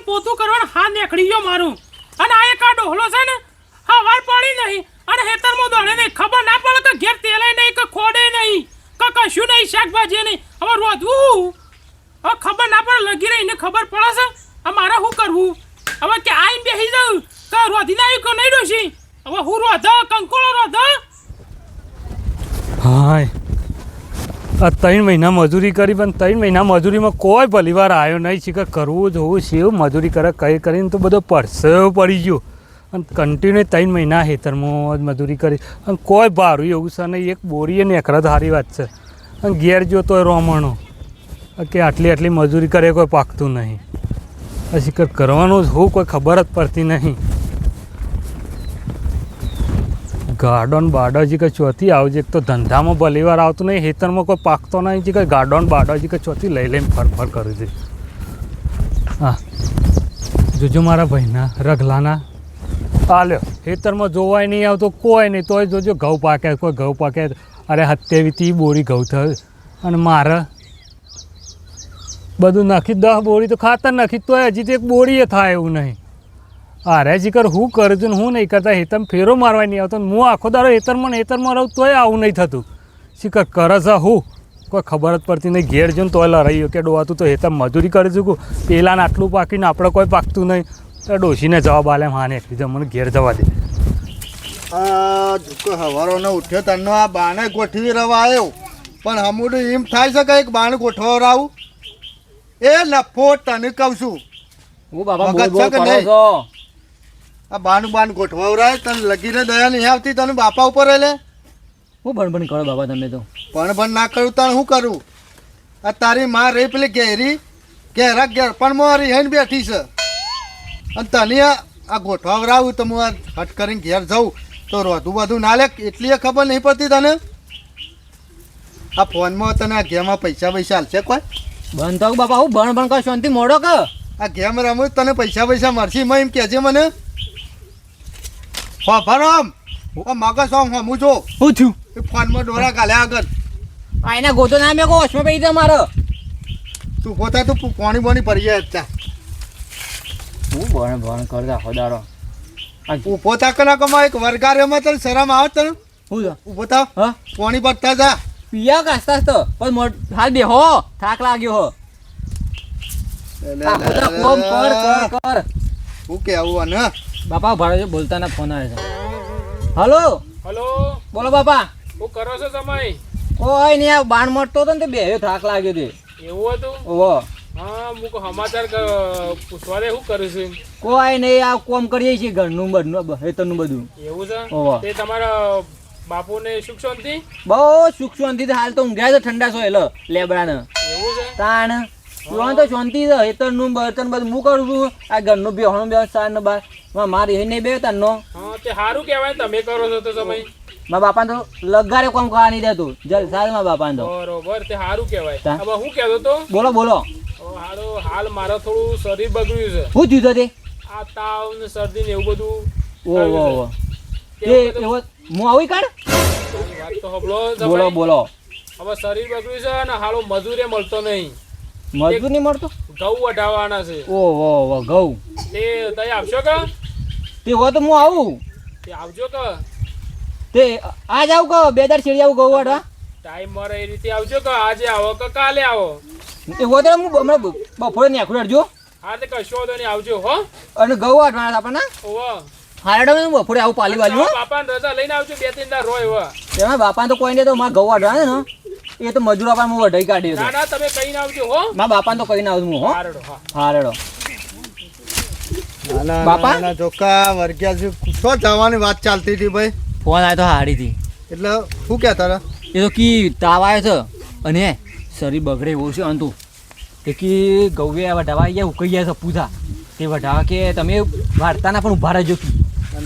પોતું કરવાનું હા નીકળી ગયો મારું અને આ એક આ ડોહલો છે ને હવાર પડી નહીં અને હેતરમાં દોડે નહીં ખબર ના પડે કે ઘેર તેલે નહીં કે ખોડે નહીં કે કશું નહીં શાકભાજી નહીં હવે રોધવું હવે ખબર ના પડે લગી રહીને ખબર પડે છે હવે મારે શું કરવું હવે કે આઈને બેસી જાઉં કે રોધી ના આવ્યું કે નહીં ડોશી હવે હું રોધો કંકોળો રોધો હાય આ 3 મહિના મજૂરી કરી પણ 3 મહિના મજૂરીમાં કોઈ ભલીવાર આવ્યો નહીં શીખર કરવું જોવું શેવ મજૂરી કરે કઈ કરીને તો બધો પરસેવો પડી ગયો અને કન્ટિન્યુ 3 મહિના ખેતરમાં જ મજૂરી કરી અને કોઈ ભારું એવું છે નહીં એક બોરીએ નેકરા સારી વાત છે અને ઘેર જો તોય રોમણો કે આટલી મજૂરી કરે કોઈ પાકતું નહીં આ શીખર કરવાનું જ હું કોઈ ખબર જ પડતી નહીં ગાર્ડન બાડાજી કે ચોથી આવજે એક તો ધંધામાં ભલીવાર આવતું નહીં ખેતરમાં કોઈ પાકતો નહીં કે ગાર્ડન બાડાજી કે ચોથી લઈ લઈને ફર કરું છે હા જોજો મારા ભાઈના રગલાના હાલ્યો ખેતરમાં જોવાય નહીં આવતો કોઈ નહીં તોય જોજો ઘઉં પાકે કોઈ ઘઉં પાકે અરે 27 બોરી ઘઉં થયું અને મારે બધું નાખી 10 બોરી તો ખાતર નાખી તોય હજી તો એક બોરીએ થાય એવું નહીં અરે જીકર હું કરું છું ને હું નહીં કરતા હેતરમાં ફેરો મારવા નહીં આવતો હું આખો દારો હેતરમાં રહું તોય આવું નહીં થતું શીખર કરે છે હું કોઈ ખબર જ પડતી નહીં ઘેર જો ને તોય લડાઈ કે ડોવાતું તો હેતર મજૂરી કરી ચૂકું પેલાને આટલું પાકીને આપણે કોઈ પાકતું નહીં તો ડોશીને જવાબ આલે હાને એકલી મને ઘેર જવા દે હવારોનો ઉઠ્યો તનો આ બાને ગોઠવી રવા આવ્યો પણ હમુડું એમ થાય છે કે એક બાને ગોઠવરાવું એ લફો તને કહું છું હું બાબા મગજ બોલ છે કે કરો નહીં? છો આ બાન ગોઠવરાય તને લગીને દયા નહીં આવતી તને બાપા ઉપર એટલે હું ભણ કરો બાબા તમે તો પણ ના કરું તને શું કરું આ તારી માં રહી પેલી ઘેરા ઘેર પણ મારી હઈને બેઠી છે અને તને આ ગોઠવરાવું તો હું આ હટ કરીને ઘેર જાઉં તો રોધું બધું ના લે એટલી ખબર નહીં પડતી તને આ ફોનમાં તને આ ગેમમાં પૈસા હાલશે કોઈ બંધ થાવ બાપા હું ભણ કરો શાંતિ મોડો કે આ ગેમ રમું તને પૈસા મળશે એમાં એમ કહેજે મને ફરમ મગજ આમ હમું છો હું છું એ ફોનમાં ડોરા કાલ્યા આગળ આ એના ગોતો ના મેં કહો ઓછમાં પડી દે મારો તું પોતા તું પાણી બોણી ભરી જાય અત્યાર હું ભણ કરતા ખોદારો ઉભો થા કના કમા એક વર્ગારેમાં તને શરમ આવે તને હું ઉભો થા હા પાણી ભરતા જા પિયા કાસ્તા તો પણ હાલ બે હો થાક લાગ્યો હો કોમ કર હું કે આવું ને બાપા ભાડે બોલતા ના ફોન આવે છે હલો હલો બોલો બાપા શું કરો છો તમે કોઈ નહીં આ બાણ મળતો હતો ને તે બે થાક લાગ્યો તે એવું હતું ઓહો હા હું સમાચાર પૂછવા દે શું કરું છું કોઈ નહીં આ કોમ કરીએ છીએ ઘરનું બધું હેતરનું બધું એવું છે ઓહો તે તમારા બાપુને સુખ શાંતિ બહુ સુખ શાંતિ હાલ તો ઊંઘ્યા છે ઠંડા છો એટલે લેબડાને એવું છે તાણ તું તો શાંતિ છે હેતરનું બર્તન બધું હું કરું છું આ ઘરનું બેહણું બે સાર ને બાર મારી એ નહીં બે તારનો હા તે સારું કહેવાય તમે કરો છો તો સમય મારા બાપાને તો લગારે કોમ ખાવા નહીં દેતું જલસા મારા બાપાને તો બરોબર તે સારું કહેવાય તા? હવે હું કહેતો તો બોલો હાલ મારે થોડું શરીર બગડ્યું છે શું થયું તો તે આ તાવ ને શરદી ને એવું બધું ઓહો તે એવો હું આવી કાઢ વાત તો હબળો બોલો હવે શરીર બગડ્યું છે અને હાલો મજૂરે મળતો નહીં મજૂર નહીં મળતો ઘઉં વઢાવવાના છે ઓહો ઘઉં તે તઈ આવશો કે તે હો તો હું આવું તે આવજો કે તે આજ આવું કહો 2 દાડ છેડી આવું ઘઉં વાળા ટાઈમ મળે એ રીતે આવજો કે આજે આવો કે કાલે આવો એ હો તો હું હમણાં બપોરે નીકળું અડજો હા તે કશો વાંધો નહીં આવજો હો અને ઘઉં વાટવાના આપણને ઓહો હારડો હું બપોરે આવું પાલી વાલી બાપાને રજા લઈને આવજો 2-3 દાડા રોય હવે એમાં બાપાને તો કોઈ નહીં તો મારા ઘઉં વાટવાના ને એ તો મજૂર બાપાને હું વઢાઈ કાઢ્યો ના ના તમે કહીને આવજો હો મારા બાપાને તો કહીને આવું હું હો હારડો હા હારડો બાપા ના ચોખ્ખા વર્ગ્યા શું જવાની વાત ચાલતી હતી ભાઈ ફોન આવ્યો તો હારી હતી એટલે શું કે તારા એ તો કી તાવ આવ્યો છે અને શરીર બગડે એવું છે અંતુ એ કી ગૌવે વઢાવા ગયા ઉકઈ ગયા છે પૂજા તે વઢાવા કે તમે વાર્તાના પણ ઉભા રહેજો કી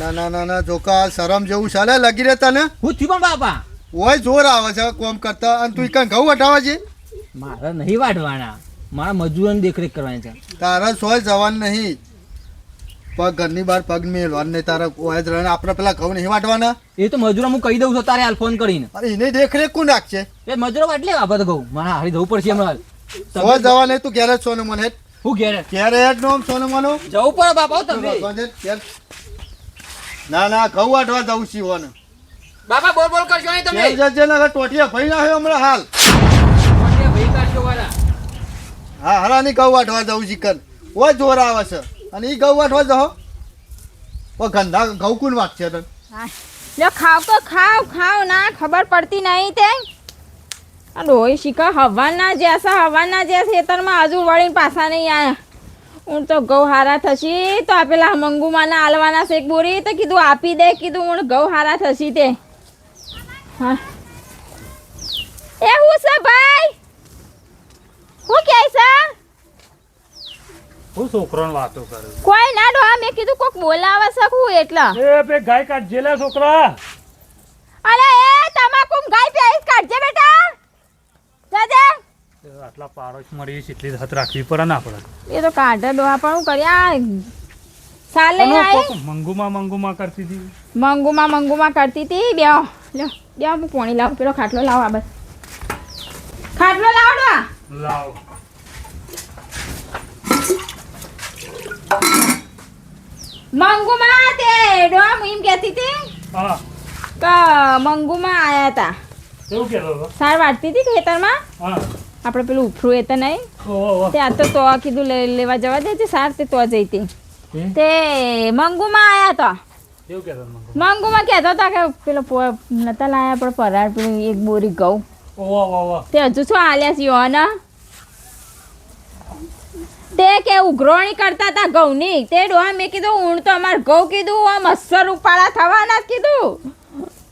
ના ચોખ્ખા શરમ જેવું ચાલે લગી રહે તને હું થયું પણ બાપા ઓય જોર આવે છે કોમ કરતા અને તું કઈ ઘઉં વટાવા છે મારે નહીં વાઢવાના મારા મજૂરોની દેખરેખ કરવાની છે તારા સોય જવાનું નહીં પગ ઘરની બહાર પગ મેળવાનું નહીં તારા ઓય જ રહે આપણે પેલા ઘઉં નહીં વાટવાના એ તો મજૂરો હું કહી દઉં છું તારે હાલ ફોન કરીને અરે એને દેખરેખ કોણ રાખશે એ મજૂરો વાટલે બાપા તો ઘઉં મારા હારી જવું પડશે હમણાં સોય જવા નહીં તું ઘેર જ છો ને મને હું ઘેર ક્યારે હેડ નો આમ સોનું મોનું જવું પડે બાપા હો તમે ના ના ઘઉં વાટવા જવું છું ઓને બાપા બોલ બોલ કરશો નહીં તમે જજે ના ટોટિયા ભઈ ના હોય હમણાં હાલ મોટે ભાઈ કરશો વાળા હા હરાની ઘઉં વાટવા જવું છે કન ઓય જોર આવે છે અને ઈ ઘઉં વાટવા જહો ઓ ગંધા ઘઉં કોણ વાટશે તને લો ખાવ તો ખાવ ના ખબર પડતી નહીં તે આ ડોહી શીખા હવાના જ્યાં ખેતરમાં હજુ વળીને પાછા નહીં આયા હું તો ઘઉં હારા થશી તો આ પેલા મંગુમાના આલવાના શેક બોરી તો કીધું આપી દે કીધું હું ઘઉં હારા થશી તે હા એ હું છે ભાઈ હું કે છે હું છોકરાને વાતો કરે કોઈ ના ડોહા મેં કીધું કોક બોલાવે શકું એટલા એ બે ગાય કાઢજે લે છોકરા અરે એ તમાકુ ગાય પ્યાઈ કાઢજે બેટા જાજે આટલા પાડોશ મળી એટલી હાથ રાખવી પડે ને આપણે એ તો કાઢે ડોહા પણ હું કર્યા સાલ લઈને આવી મંગુમાં કરતી હતી મંગુમાં કરતી હતી લ્યો હું પોણી લાવું પેલો ખાટલો લાવો આ બસ ખાટલો લાવો ડોહા લાવ મંગુમાં તે ડોહા હું એમ કહેતી હતી હા કે મંગુમાં આયા હતા એવું કહેતો હતો સાર વાટતી હતી ખેતરમાં હા આપણે પેલું ઉફરું એ તો નહીં ઓહો તે આ તો કીધું લેવા જવા દેજે સાર તે તો જઈતી હે? તે મંગુમાં આયા હતા એવું કહેતો મંગુ મંગુમાં કહેતો હતા કે પેલો નતા લાયા પણ પરાર પેલું એક બોરી ઘઉં ઓહો તે હજુ શું હાલ્યા છીએ ને તે કે ઉઘરોણી કરતા હતા ઘઉંની તે ડોહા મેં કીધું હું તો અમાર ઘઉં કીધું આમ અસર ઉપાડા થવાના જ કીધું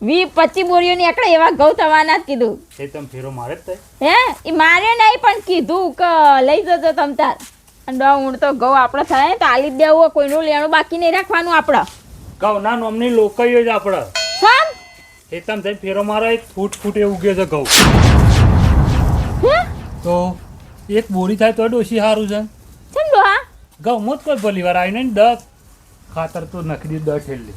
20-25 બોરીઓ નીકળે એવા ઘઉં થવાના જ કીધું એ તમે ફેરો મારે જ હે એ મારે નહીં પણ કીધું કે લઈ જજો તમ તાર અને ડોહા હું તો ઘઉં આપણે થાય ને તો આલી જ દેવું હોય, કોઈનું લેણું બાકી નહીં રાખવાનું આપણે ઘઉં ના નોમની લોકઈઓ જ આપણે સમ એ તમે જઈને ફેરો મારો એક ફૂટ એ ઉગે છે ઘઉં હે તો એક બોરી થાય તો ડોશી સારું છે ચમ ડોહા ઘઉં જ કોઈ ભલી વાર આવીને દસ ખાતર તો નખી દીધું 10 ઠેલી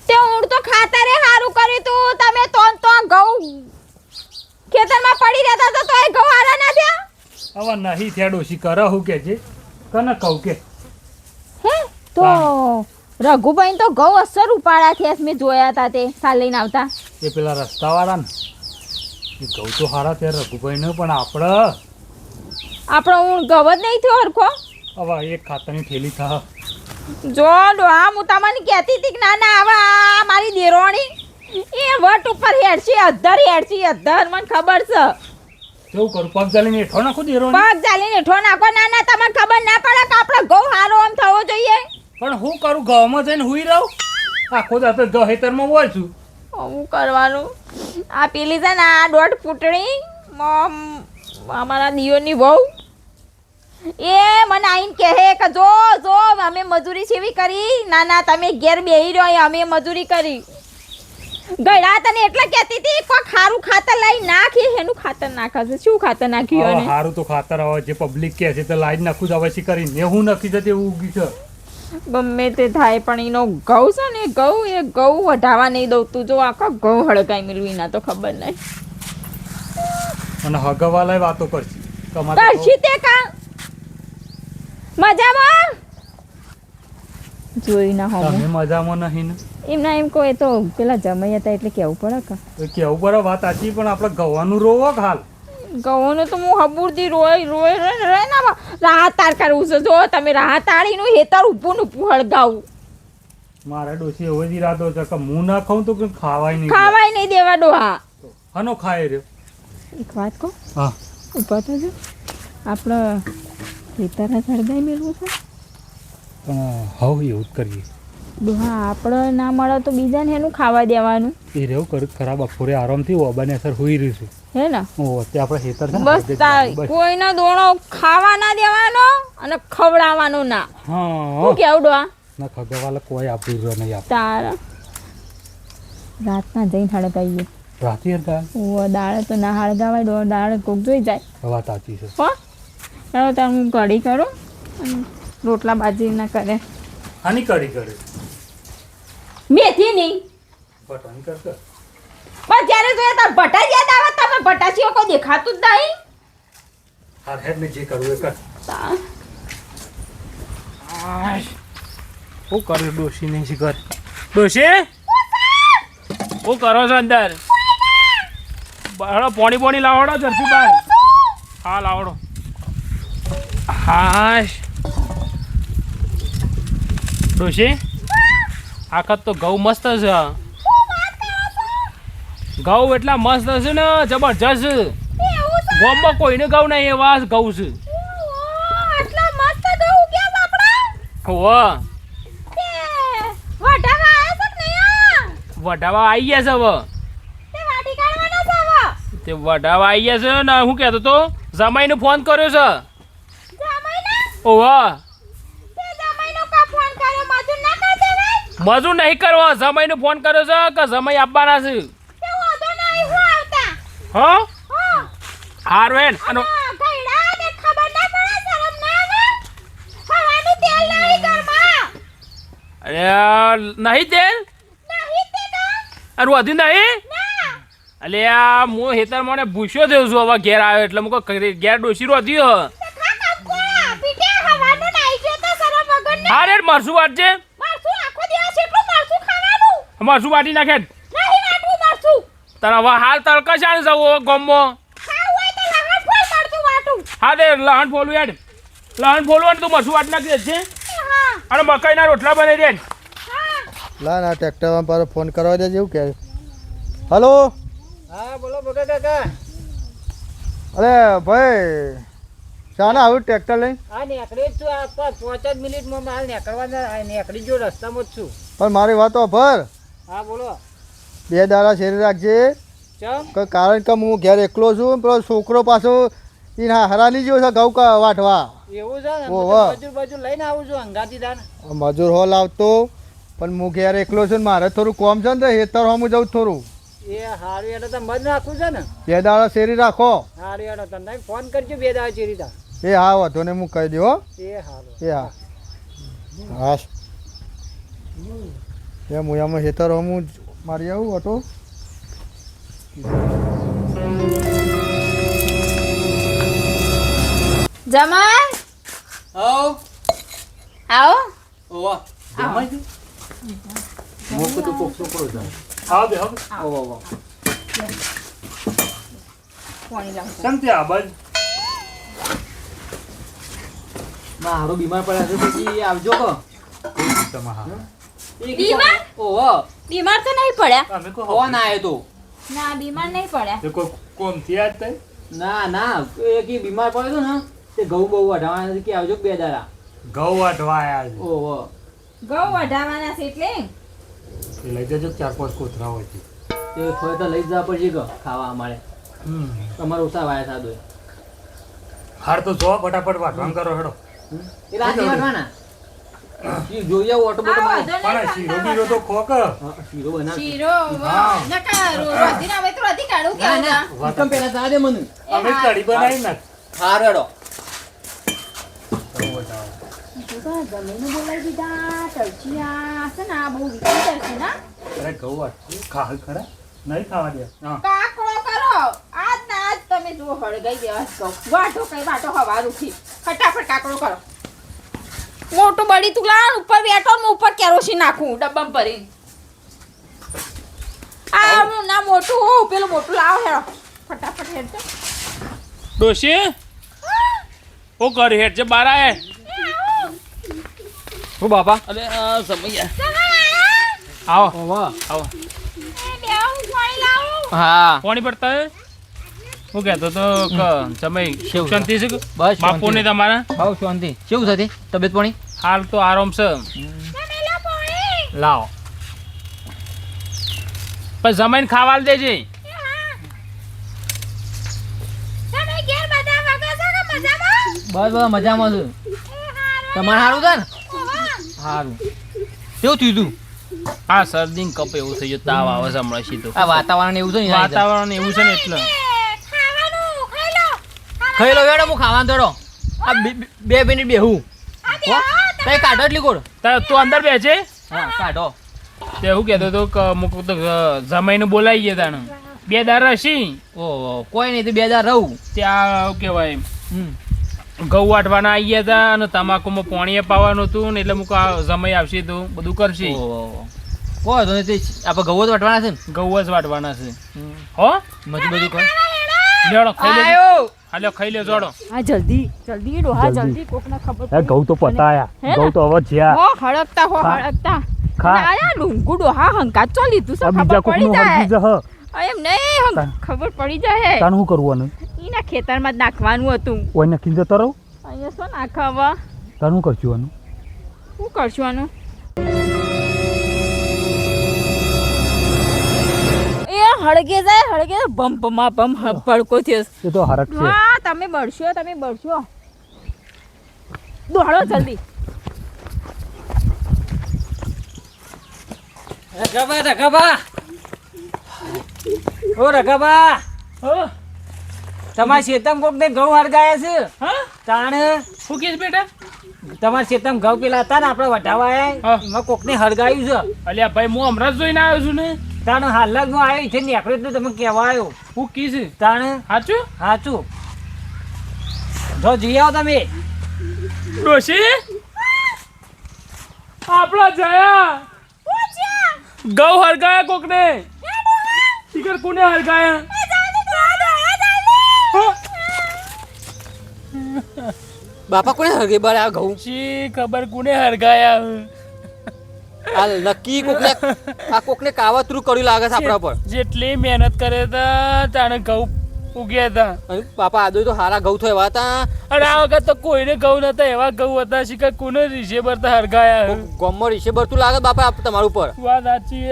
તે હું તો ખાતરે સારું કર્યું તું તમે તો ઘઉં ખેતરમાં પડી રહેતા તો એ ઘઉં હારા ના થયા હવે નહીં થયા ડોશી કરે હું કે છે કને કહું કે હે તો રઘુભાઈ તો ઘઉં અસર ઉપાડા થયા મેં જોયા હતા તે સાલ લઈને આવતા એ પેલા રસ્તાવાળા ને એ ઘઉં તો સારા થયા રઘુભાઈને પણ આપણે આપણો હું ઘઉં જ નહીં થયો હરખો હવે એક ખાતરની થેલી થા જો ડોહા હું તમને કહેતી હતી કે ના ના હવે આ મારી દેરોણી એ વટ ઉપર હેડશી અધર મને ખબર છે કેવું કરું પગ ચાલીને હેઠો નાખું દેરો પગ ચાલીને હેઠો નાખો ના ના તમને ખબર ના પડે કે આપણો ઘઉં સારો આમ થવો જોઈએ પણ હું કરું ઘઉંમાં જઈને હુઈ રહું આખો દાતો જો હેતરમાં હોય છું શું કરવાનું આ પેલી છે ને આ 1.5 ફૂટણી અમારા દિયોની વહુ એ મને આઈને કહે કે જો અમે મજૂરી સેવી કરી ના ના તમે ઘેર બેહી રહ્યો અમે મજૂરી કરી ગળા તને એટલે કહેતી હતી કોઈ ખારું ખાતર લઈ નાખી એનું ખાતર નાખે શું ખાતર નાખ્યું હવે અને સારું તો ખાતર હવે જે પબ્લિક કહે છે તો લાઈન નાખું જ હવે કરીને હું નખી જતી એવું ઉગી છે ગમે તે થાય પણ એનો ઘઉં છે ને એ ઘઉં વઢાવા નહીં દઉં તું જો આખા ઘઉં હળગાઈ મેળવી ના તો ખબર નહીં અને હગવાલાય વાતો કરશે કરશી તે કા મજામાં જોઈ ના હો તમે મજામાં નહીં ને એમના એમ કહો એ તો પેલા જમાઈ હતા એટલે કેવું પડે કા તો કેવું બરાબર વાત સાચી પણ આપણે ગવાનું રોવો કે હાલ ઘઉંનું તો હું હબુરથી રોય ના રાહત તાર કરવું છે જો તમે રાહત તાળીનું હેતર ઊભું હળગાવું મારા ડોશી એવો જ ઈરાદો છે કે હું ના ખાઉં તો કંઈ ખાવાય નહીં દેવા ડોહા હનો ખાય રહ્યો એક વાત કહો હા ઊભા થજો આપણે હેતર હળગાઈ મેળવું છે પણ હવે એવું જ કરીએ ડોહા આપણે ના મળે તો બીજાને એનું ખાવા દેવાનું એ રેવું કરું ખરાબ બપોરે આરામથી ઓબાને અસર હોઈ રહ્યું છે હે ને ઓ તે આપણે હેતર છે ને, બસ બસ. કોઈનો દોણો ખાવા ના દેવાનો અને ખવડાવવાનો ના હા હું કેવું ડોહા ના ખગવાલા કોઈ આપી રહ્યો નહીં આપણે તારા રાતના જઈને હળગાઈએ રાતે હતા ઓ દાળ તો ના હળગાવાય દાળ કોક જોઈ જાય વાત સાચી છે હો ચાલો તાર હું કઢી કરું અને રોટલા બાજી ના કરે આની કડી કરે મેથી નહીં બટન કરશે પણ જ્યારે જોઈએ તાર ભટા યાદ આવે તમે ભટા સિવાય કોઈ દેખાતું જ નહીં હાર હેડ ને જે કરવું એ કર તા- શું કરે ડોશી નહીં શીખર ડોશી શું કરો છો અંદર પોણી પોણી લાવડો ઝડપી બાર હા લાવડો હાશ ડોશી આખત તો ઘઉં મસ્ત છે ઘઉં એટલા મસ્ત છે ને જબરજસ્ત ગોમમાં કોઈને ઘઉં નહીં એવા ઘઉં છે આટલા મસ્ત ઘઉં ઉગ્યા બાપડા વાહ વઢાવા આયા છે કે નહીં વઢાવા આવી ગયા છે હવે તે વાટી કાઢવાના છે હવે તે વઢાવા આવી ગયા છે ને હું કહેતો તો જમાઈને ફોન કર્યો છે જમાઈના ઓવા તે જમાઈનો કા ફોન કર્યો મજૂર ના કર દેવાય મજૂર નહીં કરવો જમાઈને ફોન કર્યો છે કે જમાઈ આપવાના છે તે વાંધો નહીં હું આવતા હા હા હારું હેન અને ગઈડા ને ખબર ના પડે શરમ ના આવે ખાવાનું તેલ નહીં ઘરમાં અરે નહીં તેલ નહીં તે કા અરે વધી નહીં ના અલે આ હું હેતર મને ભૂસ્યો થયો છું હવે ઘેર આવ્યો એટલે મુકો ઘેર ડોસી રોધ્યો તે ખા કામ કોળા પીટે ખાવાનું નહીં જો તો શરમ વગર ને હા રે મરસું વાટજે મારસું આખો દિવસ એટલું મારસું ખાવાનું મરસું વાટી નાખે નહીં વાટવું મારસું તારે હવે હાલ તડકા ચાણ જવું ગમો ખાવું હોય તો લહણ ફોલ મારતું વાટું હા દે લહણ ફોલું યાર લહણ ફોલું અને તું મરસું વાટી નાખી છે હા અને મકાઈના રોટલા બનાવી દે હા લા ના ટ્રેક્ટર પર ફોન કરવા દેજે એવું કે હલો હા બોલો બગા કાકા અરે ભાઈ શાના આવું ટ્રેક્ટર લઈને આ નેકડી જ છું આ 5 જ મિનિટમાં માલ નેકળવાના નેકડી જો રસ્તામાં જ છું પણ મારી વાતો ભર હા બોલો 2 દાડા શેરી રાખજે ચમ કારણ કે હું ઘેર એકલો છું પેલો છોકરો પાછો એને હરાની જેવો છે ઘઉં વાટવા એવું છે ને ઓહો. મજૂર બજૂર લઈને આવું છું અંગાતી દાન મજૂર હો લાવતો પણ હું ઘેર એકલો છું ને મારે થોડું કોમ છે ને તો હેતર હું જઉં થોડું એ હારું એટલે તો મજ રાખવું છે ને 2 દાડા શેરી રાખો હારું એટલે તમે ફોન કરજો 2 દાડા ચીરીતા એ હા વાંધો ને હું કહી દઉં હો એ હારું એ હા હાશ એ હું આમાં હેતર હું મારી આવું ઓટો જમાઈ આવ આવો ઓવા જમાઈ તું મોકો તો કોક છોકરો છે હા બે હવે ઓવા પાણી લાવ સમજ્યા આ બાજુ મારો બીમાર પડ્યા છે પછી આવજો કો બીમાર? ઓહો બીમાર તો નહીં પડ્યા અમે કો ફોન આવ્યો તો ના બીમાર નહીં પડ્યા તે કોઈ કોમ થયા જ તઈ ના ના એ કે બીમાર પડ્યો તો ને તે ઘઉં બહુ વઢાવાના છે કે આવજો 2 દાડા ઘઉં વાટવા આયા છે ઓહો ઘઉં વઢાવાના છે એટલે એ લઈ જજો 4-5 કોથરા હોય છે તે થોડે તો લઈ જવા પડશે કે ખાવા અમારે તમારે ઓછા વાયા સાદો હાર તો જો ફટાફટ વાટવાનું કરો હેડો એ રાતે વાટવાના જોઈ આવો ઓટો બોટો મારે પણ શીરો બીરો તો ખોક હા, શીરો બનાવ શીરો નકા રોધી ના તો રોધી કાઢું ના કે ના એકદમ પેલા જા દે મને અમે કઢી બનાવી નાખ હાર હેડો જમીન બોલાવી દીધા તળચિયા છે ને આ બહુ વિચાર છે ને અરે ઘઉં વાટ ખા ખરા નહીં ખાવા દે હા કાકડો કરો આજ ના આજ તમે જો હળગાઈ દેવા કહું વાટો કઈ વાટો હવાર ઉઠી ફટાફટ કાકડો કરો મોટું બળી તું લાવ ઉપર બેઠો ને ઉપર કેરોસીન નાખું ડબ્બામાં ભરીને આ હું ના મોટું હો પેલું મોટું લાવ હેડો ફટાફટ હેડજો ડોશી ઓ કર હેડ જે બાર આય ઓ બાપા અરે સમય જમાઈ આવો ઓવા આવો એ બે હું પાણી લાવું હા પાણી પડતા હે હું કહેતો તો સમય કેવું છે? શાંતિ છે કે? બસ બાપુ ને તમારા બહુ શાંતિ કેવું છે તે તબિયત પાણી હાલ તો આરામ છે જમેલા પાણી લાવો પણ જમાઈને ખાવા દેજે તમે ઘેર બધા વગર છો કે મજામાં બસ બસ મજામાં છું તમારે સારું છે ને સારું કેવું થયું તું હા શરદી ને કપ એવું થઈ ગયું તાવ આવે છે હમણાં સીધું આ વાતાવરણ એવું છે ને એના લીધે. વાતાવરણ એવું છે ને એટલે ખાવાનું ખાઈ લો ખાઈ લો વેડો હું ખાવાનું દોડો આ 2 મિનિટ બેહું કઈ કાઢો એટલી કોડ તું અંદર બેસે હા કાઢો તે હું કહેતો તો કે મુક તો જમાઈને બોલાવી ગયા તાણે 2 દાર રસી ઓહો કોઈ નહીં તો 2 દાડા રહું ત્યાં શું કહેવાય હમ ઘઉં વાટવાના આવી ગયા હતા અને તમાકુમાં પાણી પાવાનું હતું ને એટલે મુક સમય આવશે તો બધું કરશે કોઈ તો તે આપણે ઘઉં જ વાટવાના છે ને ઘઉં જ વાટવાના છે હો મજૂર બધું કર લેવડો ખાઈ લેજો આયો હાલો ખાઈ લે જોડો હા જલ્દી જલ્દી ડોહા જલ્દી. જલ્દી કોકને ખબર હે ઘઉં તો પતાયા હે ને? ઘઉં તો હવે જ્યાં હો હળકતા હો ખા. હળકતા ખા. આયા ડુંગુ ડોહા હંકાત ચો લીધું છે આ ખબર બીજા પડી કોકનું જાય હરગી જહ એમ નહીં તા. ખબર પડી જાય તાણ શું કરવાનું એના ખેતરમાં જ નાખવાનું હતું ઓય નખી જતો રહું અહીંયા શું નાખે હવે તાણ શું કરશું આનું શું કરશું આનું એ હળગે જાય બમ બમા બમ પડકો થયો એ તો હરક છે હા તમે બળશો દોડો જલ્દી રઘાબા ઓ રઘાબા હો તમારા શેતમ કોક ને ઘઉં હરગાયા છે હા તાણ શું કે બેટા તમારા શેતમ ઘઉં પેલા હતા ને આપણે હા. વટાવાયા એમાં કોક ને હરગાયું છે અલ્યા ભાઈ હું હમણાં જ જોઈને આવ્યો છું ને તાણ હાલ જ હું આવ્યો છે નીકળ્યો તો તમે કહેવા આવ્યો હું કીસ તાણ સાચું સાચું જો જઈ આવો તમે ડોશી આપણા જયા ઘઉં હરગાયા કોકને શિખર કોને હરગાયા હા? બાપા કોને હરગે બાર આ ઘઉં શી ખબર કોને હરગાયા આ નક્કી કોકને આ કોકને કાવતરું કર્યું લાગે છે આપણા પર જેટલી મહેનત કરે તા તાણે ઘઉં ઉગ્યા હતા અને બાપા આદુ તો હારા ઘઉં થયા હતા અને આ વખત તો કોઈને ઘઉં નતા એવા ઘઉં હતા શિખર કોને રીશે ભરતા હરગાયા ગોમમાં રીશે ભરતું લાગે બાપા તમારું ઉપર વાત સાચી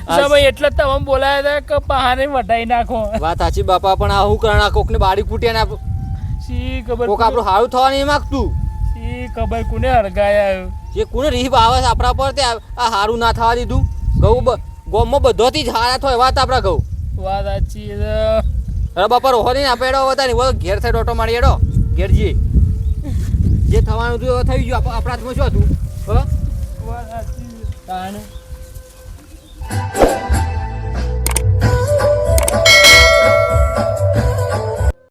સમય એટલે જ તમે બોલાયા હતા કે પહાને વટાઈ નાખો વાત સાચી બાપા પણ આ હું કરના કોકને બાડી ફૂટ્યા ને શી ખબર કોક આપણું સારું થવા નહીં માગતું શી ખબર કોને હરગાયા જે કોને રીહ આવે છે આપણા પર તે આ સારું ના થવા દીધું ઘઉં ગોમમાં બધોથી જ હારા થયો એવા હતા આપણા ઘઉં વાત સાચી છે. અરે બાપા રોહો નહીં આપણે એડો હતા ને ઘેર થઈ ડોટો મારી એડો ઘેર જઈએ જે થવાનું હતું એ થઈ ગયું આપણા હાથમાં શું હતું હ વાત સાચી છે. તાણે